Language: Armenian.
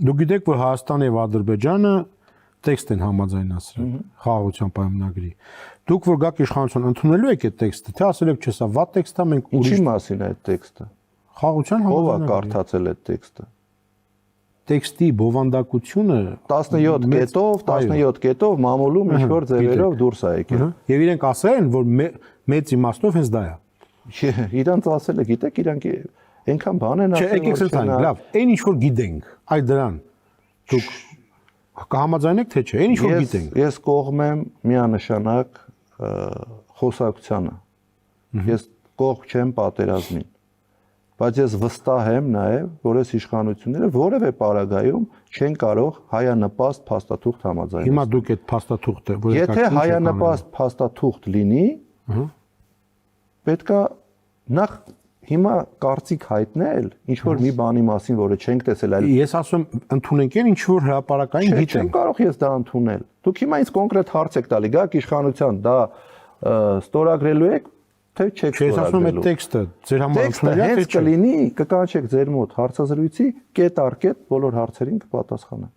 Դուք գիտեք, որ Հայաստանը եւ Ադրբեջանը տեքստ են համաձայնացրել խաղաղության պայմանագրի։ Դուք որ գաք իշխանություն ընդունելու եք այդ տեքստը, թե ասել եք, չէ, սա վատ տեքստ է, մենք ուրիշ մասին է այդ տեքստը։ Խաղաղության Ո՞վ է համաձայնագրի։ կարդացել այդ տեքստը։ Տեքստի բովանդակությունը 17 կետով մամուլում ինչ որ ձևերով դուրս է եկել։ Եվ իրենք ասել են, որ մեծ իմաստով հենց դա է։ Իրանց ասել է, գիտեք, իրանք այնքան բան են ասել։ Չէ, եկեք ասենք, լավ, այն ինչ որ գիտենք, այդ դրան դուք կհամաձայնեք թե չէ, այն ինչ որ գիտենք։ Ես կողմ եմ միանշանակ խոսակցությանը։ Ես կողմ չեմ պատերազմին։ Բայց ես վստահ եմ նաև, որ այս իշխանությունները որևէ պարագայում չեն կարող հայանպաստ փաստաթուղթ համաձայնել։ Հիմա դուք այդ փաստաթուղթը, որ եթե հայանպաստ փաստաթուղթ լինի, պետքա նախ հիմա կարծիք հայտնել ինչ որ մի բանի մասին, որը չենք տեսել, այլ ես ասում ընդունենք ինչ որ հրապարակային գիտենք։ Չեմ կարող ես դա ընդունել։ Դուք հիմա ինձ կոնկրետ հարց եք տալի, գաք իշխանության դա ստորագրելու եք, թե չեք ստորագրելու։ Ես ասում եմ այդ տեքստը ձեր համար ընդունելի է, թե չէ։ Կլինի, կկանչեք ձեր մոտ հարցազրույցի, կետ առ կետ բոլոր հարցերին կպատասխանեմ։